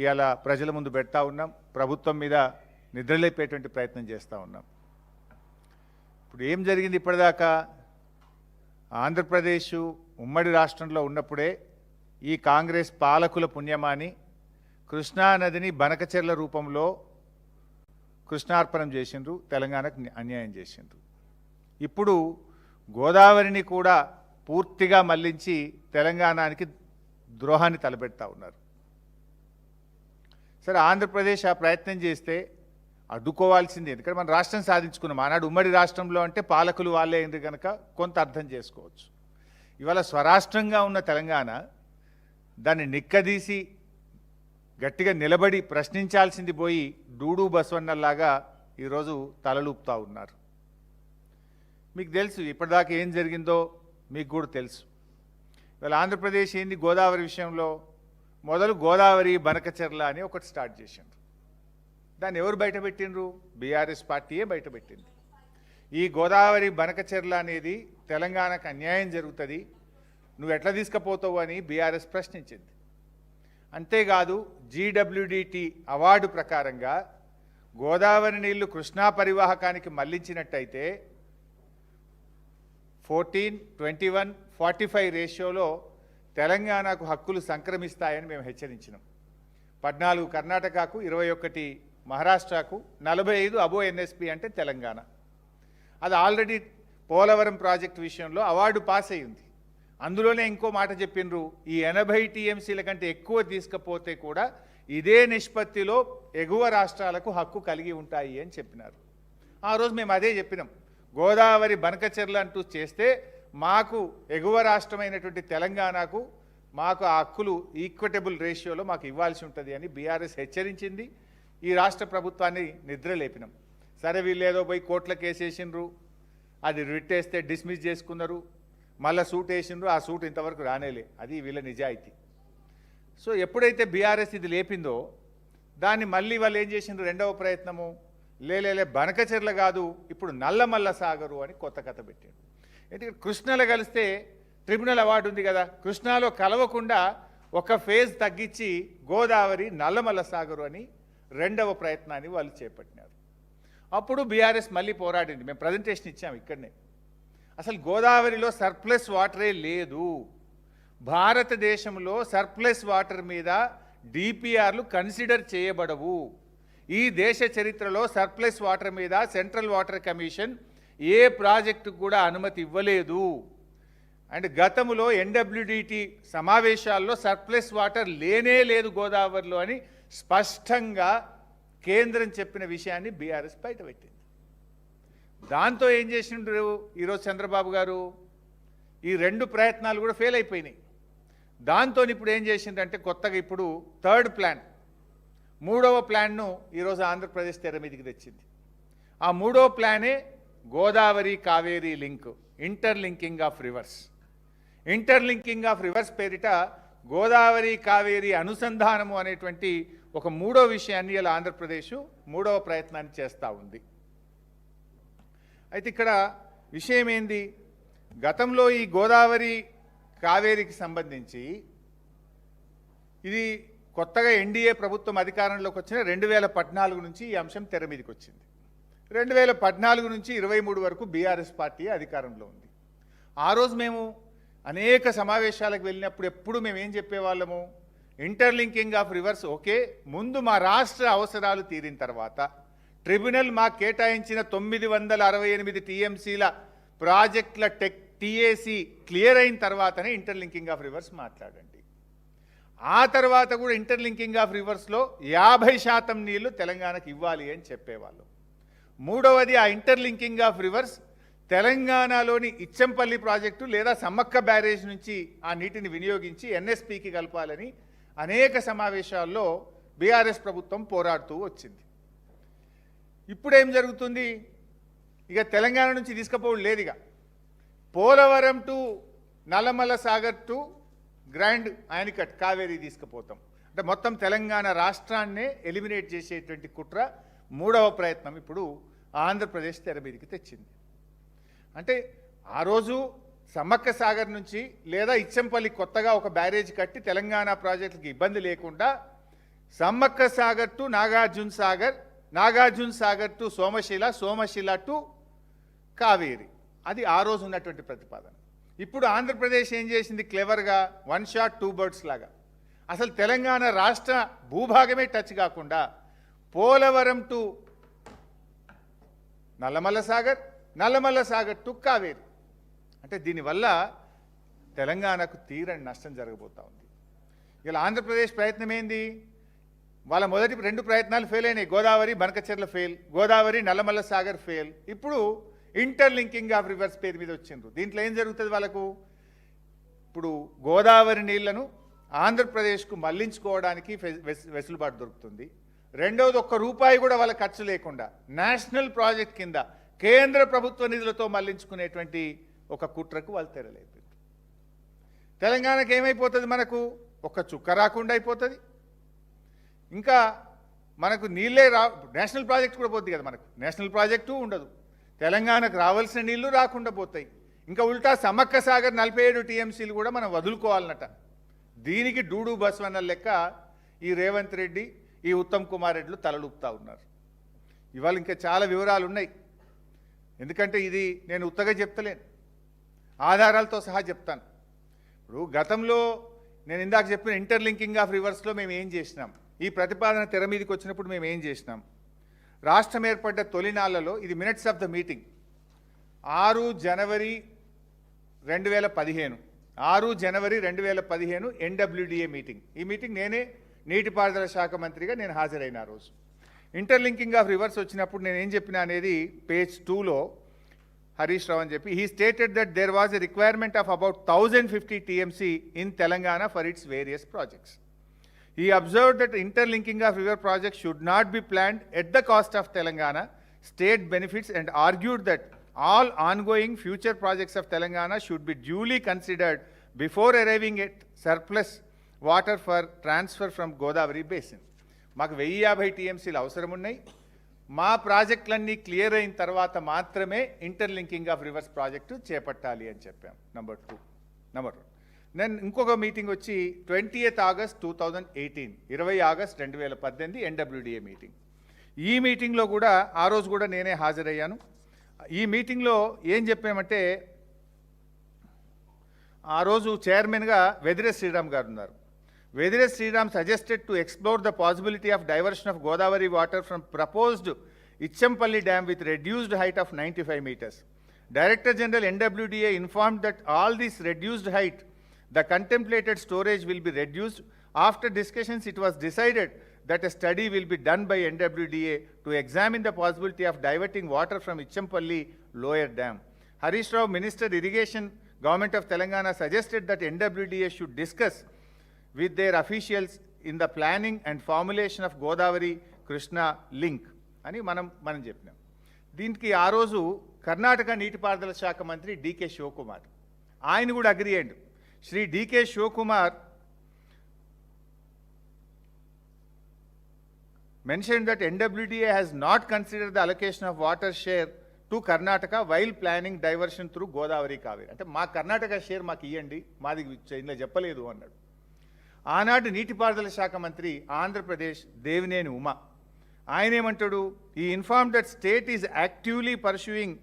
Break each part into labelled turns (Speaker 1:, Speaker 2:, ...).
Speaker 1: ఇవాళ ప్రజల ముందు పెడతా ఉన్నాం. ప్రభుత్వం మీద నిద్రలేపేటువంటి ప్రయత్నం చేస్తూ ఉన్నాం. ఇప్పుడు ఏం జరిగింది? ఇప్పటిదాకా ఆంధ్రప్రదేశ్ ఉమ్మడి రాష్ట్రంలో ఉన్నప్పుడే ఈ కాంగ్రెస్ పాలకుల పుణ్యమాని కృష్ణానదిని బనకచెర్ల రూపంలో కృష్ణార్పణం చేసిండ్రు, తెలంగాణకు అన్యాయం చేసిండ్రు. ఇప్పుడు గోదావరిని కూడా పూర్తిగా మళ్లించి తెలంగాణకి ద్రోహాన్ని తలపెడతా ఉన్నారు. సరే, ఆంధ్రప్రదేశ్ ఆ ప్రయత్నం చేస్తే అడ్డుకోవాల్సింది. ఎందుకంటే మనం రాష్ట్రం సాధించుకున్నాం. ఆనాడు ఉమ్మడి రాష్ట్రంలో అంటే పాలకులు వాళ్ళే అయింది కనుక కొంత అర్థం చేసుకోవచ్చు. ఇవాళ స్వరాష్ట్రంగా ఉన్న తెలంగాణ దాన్ని నిక్కదీసి గట్టిగా నిలబడి ప్రశ్నించాల్సింది పోయి డూడు బసవన్నలాగా ఈరోజు తలలూపుతూ ఉన్నారు. మీకు తెలుసు ఇప్పటిదాకా ఏం జరిగిందో, మీకు కూడా తెలుసు. ఇవాళ ఆంధ్రప్రదేశ్ ఏంది గోదావరి విషయంలో మొదలు గోదావరి బనకచెర్ల అని ఒకటి స్టార్ట్ చేసిండ్రు. దాన్ని ఎవరు బయటపెట్టిండ్రు? బీఆర్ఎస్ పార్టీయే బయటపెట్టింది. ఈ గోదావరి బనకచెర్ల అనేది తెలంగాణకు అన్యాయం జరుగుతుంది, నువ్వు ఎట్లా తీసుకుపోతావు అని బీఆర్ఎస్ ప్రశ్నించింది. అంతేకాదు జీడబ్ల్యూడిటి అవార్డు ప్రకారంగా గోదావరి నీళ్లు కృష్ణా పరివాహకానికి మళ్లించినట్టయితే 14:21:45 రేషియోలో తెలంగాణకు హక్కులు సంక్రమిస్తాయని మేము హెచ్చరించినాం. 14 కర్ణాటకకు, 21 మహారాష్ట్రకు, 45 అబో ఎన్ఎస్పి అంటే తెలంగాణ. అది ఆల్రెడీ పోలవరం ప్రాజెక్టు విషయంలో అవార్డు పాస్ అయ్యింది. అందులోనే ఇంకో మాట చెప్పిండ్రు, ఈ 80 టీఎంసీల కంటే ఎక్కువ తీసుకపోతే కూడా ఇదే నిష్పత్తిలో ఎగువ రాష్ట్రాలకు హక్కు కలిగి ఉంటాయి అని చెప్పినారు. ఆ రోజు మేము అదే చెప్పినాం. గోదావరి బనకచెర్ల అంటూ చేస్తే మాకు ఎగువ రాష్ట్రమైనటువంటి తెలంగాణకు మాకు ఆ హక్కులు ఈక్విటబుల్ రేషియోలో మాకు ఇవ్వాల్సి ఉంటుంది అని బీఆర్ఎస్ హెచ్చరించింది. ఈ రాష్ట్ర ప్రభుత్వాన్ని నిద్రలేపినాం. సరే, వీళ్ళు ఏదో పోయి కోర్టుల కేసు వేసిండ్రు, అది రిట్ వేస్తే డిస్మిస్ చేసుకున్నారు, మళ్ళీ సూట్ వేసిండ్రు, ఆ సూట్ ఇంతవరకు రానేలే. అది వీళ్ళ నిజాయితీ. సో ఎప్పుడైతే బీఆర్ఎస్ ఇది లేపిందో దాన్ని మళ్ళీ వాళ్ళు ఏం చేసిండ్రు? రెండవ ప్రయత్నము, లేలే బనకచెర్ల కాదు, ఇప్పుడు నల్లమల్ల సాగరు అని కొత్త కథ పెట్టాడు. ఎందుకంటే కృష్ణలో కలిస్తే ట్రిబ్యునల్ అవార్డు ఉంది కదా, కృష్ణాలో కలవకుండా ఒక ఫేజ్ తగ్గించి గోదావరి నల్లమల్ల సాగరు అని రెండవ ప్రయత్నాన్ని వాళ్ళు చేపట్టినారు. అప్పుడు బీఆర్ఎస్ మళ్ళీ పోరాడింది. మేము ప్రజెంటేషన్ ఇచ్చాము ఇక్కడనే. అసలు గోదావరిలో సర్ప్లస్ వాటరే లేదు. భారతదేశంలో సర్ప్లస్ వాటర్ మీద డిపిఆర్లు కన్సిడర్ చేయబడవు. ఈ దేశ చరిత్రలో సర్ప్లస్ వాటర్ మీద సెంట్రల్ వాటర్ కమిషన్ ఏ ప్రాజెక్టుకు కూడా అనుమతి ఇవ్వలేదు. అండ్ గతంలో ఎన్డబ్ల్యూడిటి సమావేశాల్లో సర్ప్లస్ వాటర్ లేనే లేదు గోదావరిలో అని స్పష్టంగా కేంద్రం చెప్పిన విషయాన్ని బీఆర్ఎస్ బయటపెట్టింది. దాంతో ఏం చేసిండ్రు ఈరోజు చంద్రబాబు గారు? ఈ రెండు ప్రయత్నాలు కూడా ఫెయిల్ అయిపోయినాయి. దాంతో ఇప్పుడు ఏం చేసిందంటే కొత్తగా ఇప్పుడు థర్డ్ ప్లాన్, మూడవ ప్లాన్ను ఈరోజు ఆంధ్రప్రదేశ్ తెర మీదకి తెచ్చింది. ఆ మూడవ ప్లానే Godavari Kaveri link, interlinking of rivers. Interlinking of rivers పేరిట గోదావరి కావేరీ అనుసంధానము అనేటువంటి ఒక మూడో విషయాన్ని ఇలా ఆంధ్రప్రదేశ్ మూడవ ప్రయత్నాన్ని చేస్తూ ఉంది. అయితే ఇక్కడ విషయం ఏంది? గతంలో ఈ గోదావరి కావేరీకి సంబంధించి ఇది కొత్తగా ఎన్డీఏ ప్రభుత్వం అధికారంలోకి వచ్చిన 2014 నుంచి ఈ అంశం తెర మీదకి వచ్చింది. 2014 నుంచి 23 వరకు బీఆర్ఎస్ పార్టీ అధికారంలో ఉంది. ఆ రోజు మేము అనేక సమావేశాలకు వెళ్ళినప్పుడు ఎప్పుడు మేము ఏం చెప్పేవాళ్ళము? ఇంటర్లింకింగ్ ఆఫ్ రివర్స్ ఓకే, ముందు మా రాష్ట్ర అవసరాలు తీరిన తర్వాత ట్రిబ్యునల్ మాకు కేటాయించిన 968 టీఎంసీల ప్రాజెక్టుల టీఏసీ క్లియర్ అయిన తర్వాతనే ఇంటర్లింకింగ్ ఆఫ్ రివర్స్ మాట్లాడండి. ఆ తర్వాత కూడా ఇంటర్లింకింగ్ ఆఫ్ రివర్స్లో 50% నీళ్లు తెలంగాణకు ఇవ్వాలి అని చెప్పేవాళ్ళు. మూడవది, ఆ ఇంటర్లింకింగ్ ఆఫ్ రివర్స్ తెలంగాణలోని ఇచ్చంపల్లి ప్రాజెక్టు లేదా సమ్మక్క బ్యారేజ్ నుంచి ఆ నీటిని వినియోగించి ఎన్ఎస్పికి కలపాలని అనేక సమావేశాల్లో బీఆర్ఎస్ ప్రభుత్వం పోరాడుతూ వచ్చింది. ఇప్పుడేం జరుగుతుంది? ఇక తెలంగాణ నుంచి తీసుకుపోవడం లేదు. ఇక Polavaram to Nallamala Sagar to grand anicut Kaveri తీసుకుపోతాం అంటే మొత్తం తెలంగాణ రాష్ట్రాన్నే ఎలిమినేట్ చేసేటువంటి కుట్ర మూడవ ప్రయత్నం ఇప్పుడు ఆంధ్రప్రదేశ్ తెర మీదకి తెచ్చింది. అంటే ఆ రోజు సమ్మక్క సాగర్ నుంచి లేదా ఇచ్చంపల్లి కొత్తగా ఒక బ్యారేజ్ కట్టి తెలంగాణ ప్రాజెక్టులకు ఇబ్బంది లేకుండా Sammakka Sagar to Nagarjuna Sagar, Nagarjuna Sagar to Somasila, Somasila to Kaveri. అది ఆ రోజు ఉన్నటువంటి ప్రతిపాదన. ఇప్పుడు ఆంధ్రప్రదేశ్ ఏం చేసింది? క్లెవర్గా వన్ షాట్ టూ బర్డ్స్ లాగా అసలు తెలంగాణ రాష్ట్ర భూభాగమే టచ్ కాకుండా పోలవరం టు నల్లమల్ల సాగర్, నల్లమల్ల సాగర్ టు కావేరి. అంటే దీనివల్ల తెలంగాణకు తీరని నష్టం జరగబోతా ఉంది. ఇలా ఆంధ్రప్రదేశ్ ప్రయత్నం ఏంది? వాళ్ళ మొదటి 2 ప్రయత్నాలు ఫెయిల్ అయినాయి. Godavari Banakacherla fail, Godavari Nallamala Sagar fail. ఇప్పుడు ఇంటర్లింకింగ్ ఆఫ్ రివర్స్ పేరు మీద వచ్చిండ్రు. దీంట్లో ఏం జరుగుతుంది వాళ్ళకు? ఇప్పుడు గోదావరి నీళ్లను ఆంధ్రప్రదేశ్కు మళ్లించుకోవడానికి వెసులుబాటు దొరుకుతుంది. రెండవది, ₹1 కూడా వాళ్ళ ఖర్చు లేకుండా నేషనల్ ప్రాజెక్ట్ కింద కేంద్ర ప్రభుత్వ నిధులతో మళ్లించుకునేటువంటి ఒక కుట్రకు వాళ్ళు తెరలేదు. తెలంగాణకు ఏమైపోతుంది? మనకు ఒక్క చుక్క రాకుండా అయిపోతుంది. ఇంకా మనకు నీళ్ళే నేషనల్ ప్రాజెక్ట్ కూడా పోద్ది కదా, మనకు నేషనల్ ప్రాజెక్టు ఉండదు. తెలంగాణకు రావాల్సిన నీళ్లు రాకుండా పోతాయి. ఇంకా ఉల్టా సమ్మక్క సాగర్ 47 టీఎంసీలు కూడా మనం వదులుకోవాలన్నట. దీనికి డూడు బస్వన్న లెక్క ఈ రేవంత్ రెడ్డి, ఈ ఉత్తమ్ కుమార్ రెడ్డిలు తలలుపుతా ఉన్నారు. ఇవాళ ఇంకా చాలా వివరాలు ఉన్నాయి. ఎందుకంటే ఇది నేను ఉత్తగా చెప్తలేను, ఆధారాలతో సహా చెప్తాను. ఇప్పుడు గతంలో నేను ఇందాక చెప్పిన ఇంటర్లింకింగ్ ఆఫ్ రివర్స్లో మేము ఏం చేసినాం, ఈ ప్రతిపాదన తెర మీదకి వచ్చినప్పుడు మేము ఏం చేసినాం? రాష్ట్రం ఏర్పడ్డ తొలినాళ్లలో ఇది minutes of the meeting 6 January 2015 NWDA meeting. ఈ మీటింగ్ నేనే నీటిపారుదల శాఖ మంత్రిగా నేను హాజరైన ఆ రోజు. ఇంటర్లింకింగ్ ఆఫ్ రివర్స్ వచ్చినప్పుడు నేను ఏం చెప్పినా అనేది పేజ్ 2లో హరీష్ రావు అని చెప్పి, he stated that there was a requirement of about 1050 TMC in Telangana for its various projects. He observed that interlinking of river projects should not be planned at the cost of Telangana state benefits and argued that all ongoing future projects of Telangana should be duly considered before arriving at surplus water for transfer from Godavari basin. మాకు 1050 TMCలు అవసరం ఉన్నాయి. మా ప్రాజెక్టులన్నీ clear అయిన తర్వాత మాత్రమే interlinking of reverse project చేపట్టాలి అని చెప్పాం. నెంబర్ 2. నేను ఇంకొక మీటింగ్ వచ్చి 20th August 2018, 20 August 2018 NWDA meeting. ఈ మీటింగ్లో కూడా ఆ రోజు కూడా నేనే హాజరయ్యాను. ఈ మీటింగ్లో ఏం చెప్పామంటే, ఆ రోజు చైర్మన్గా వెదిరే శ్రీరామ్ గారు ఉన్నారు. Vedire Sriram suggested to explore the possibility of diversion of Godavari water from proposed Ichampalli dam with reduced height of 95 meters. Director General NWDA informed that all this reduced height, the contemplated storage will be reduced. After discussions, it was decided that a study will be done by NWDA to examine the possibility of diverting water from Ichampalli lower dam. Harish Rao, Minister Irrigation, Government of Telangana, suggested that NWDA should discuss with their officials in the planning and formulation of Godavari Krishna link అని మనం చెప్పినాం. దీనికి ఆ రోజు కర్ణాటక నీటిపారుదల శాఖ మంత్రి decay Shivakumar ఆయన కూడా అగ్రీ అయ్యాడు. Shri DK Shivakumar mentioned that NWDA has not considered the allocation of water share to Karnataka while planning diversion through Godavari Kaveri. అంటే మా కర్ణాటక షేర్ మాకు ఇవ్వండి, మాది ఇందులో చెప్పలేదు అన్నాడు. ఆనాడు నీటిపారుదల శాఖ మంత్రి ఆంధ్రప్రదేశ్ దేవినేని ఉమా ఆయన ఏమంటాడు? ఈ inform that state is actively pursuing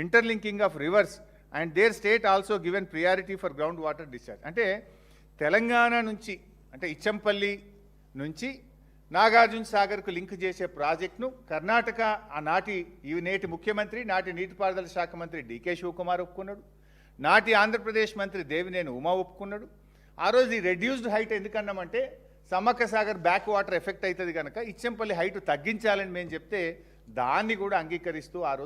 Speaker 1: interlinking of rivers and there state also given priority for ground water discharge. అంటే తెలంగాణ నుంచి, అంటే ఇచ్చంపల్లి నుంచి నాగార్జున సాగర్కు లింక్ చేసే ప్రాజెక్టును కర్ణాటక నేటి ముఖ్యమంత్రి, నాటి నీటిపారుదల శాఖ మంత్రి డికే శివకుమార్ ఒప్పుకున్నాడు. నాటి ఆంధ్రప్రదేశ్ మంత్రి దేవినేని ఉమా ఒప్పుకున్నాడు. ఆ రోజు ఈ రెడ్యూస్డ్ హైట్ ఎందుకన్నామంటే Sammakka Sagar back water effect అవుతుంది కనుక ఇచ్చంపల్లి హైట్ తగ్గించాలని మేము చెప్తే దాన్ని కూడా అంగీకరిస్తూ ఆ రోజు